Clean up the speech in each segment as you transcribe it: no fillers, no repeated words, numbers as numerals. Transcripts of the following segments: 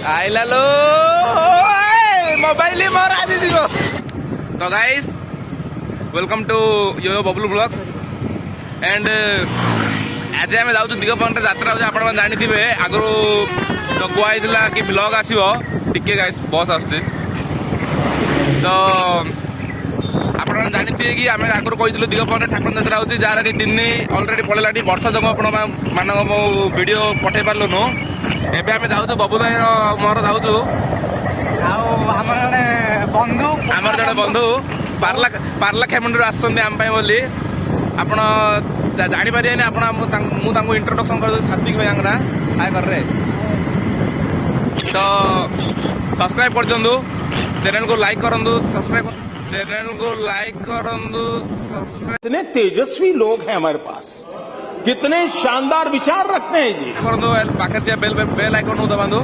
आइला लो mobile मोर आज जीव तो guys welcome to yo Bablu vlogs and आज आम जाऊँ दिगपहंडी यात्रा होती आप जानी आगु तो कहला कि ब्लॉग आसो टिके गाइस बस आस तो आप जानी कि आम आगुरी कही दिगपहंडी ठाकुर यात्रा होती जार कि 3 दिन अलरेडी पड़ेगा वर्षा जो आपण मो वीडियो पठे पार्लुनु एबे आम जाऊँ बबू भाई मोर जाऊँ बंधु आमर जड़े बंधु पार्ला खेमुंडी आसुँच आम बोली आपण जापारे मुझे इंट्रोडक्शन कर सात्विक भाई ना हाय कर रहे तो सब्सक्राइब कर दिंतु चैनल को लाइक करूँ सब्सक्राइब चैनल को लाइक करूँ कितने तेजस्वी लोग हैं हमारे पास कितने शानदार विचार रखते हैं जी करूँ पाखे दिया बेल आइकन दबातु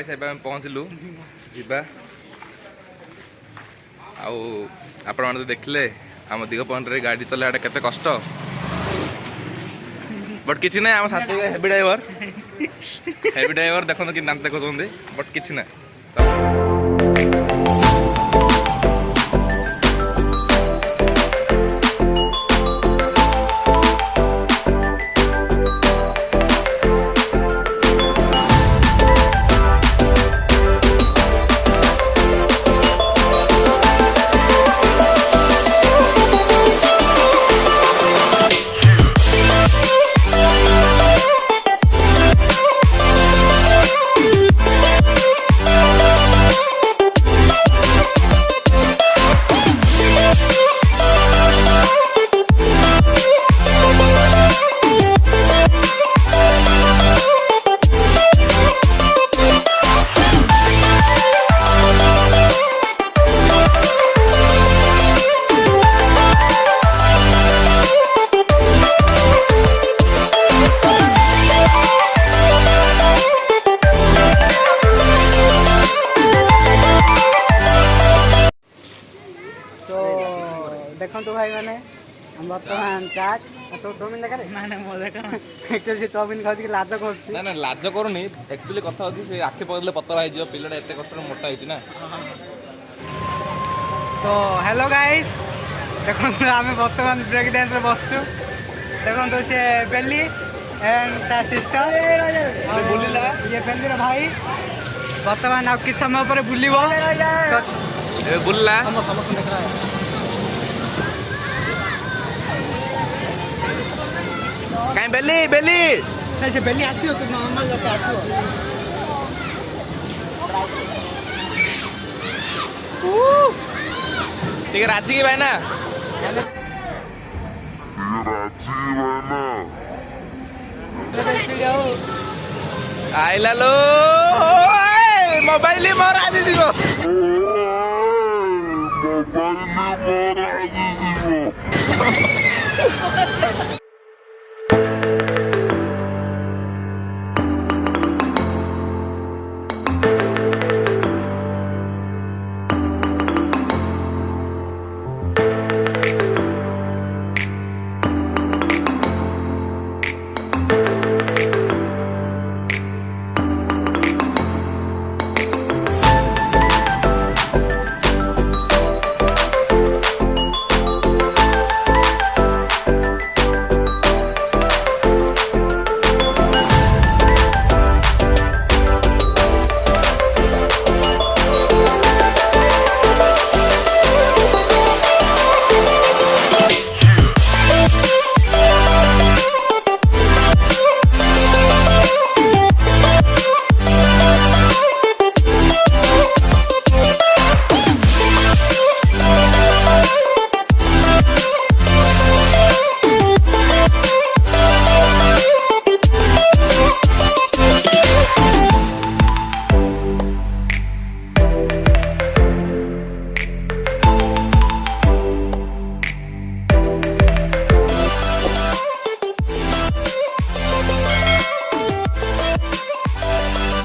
गाइस एबे हम पहुंचलु जिबा आउ आपण माने देखले हम दिगपहंड रे गाड़ी चलाटा केते कष्ट बट किछि नै हम साथी हेवी ड्राइवर देखो कि नाम देखो बट किछि नै देखो भाई मैंने हम बर्तमान चाट तो चाउमिन देखा ना मो देखा एक्चुअली से चाउमिन खाଉଛି कि लाज କରୁଛି ना ना लाज करूनी एक्चुअली कथा होची से आखे पगले पतला हो जियो पिलडा एते कष्ट मोटा होची ना तो हेलो गाइस देखो हमें बर्तमान ब्रेक डांस रे बसछु देखो तो से बेली एंड ता सिस्टर बुलिला ये बेली रे भाई बर्तमान अब किस समय पर बुलिबो ए बुलला हम समस्त देख रहा है काई बेली बेली नहीं से बेली आसियो तो नॉर्मल जाते आसियो ठीक है राजी की भाई ना आइला लो मोबाइल मोर आजी दिबो मोबाइल मोर आजी दिबो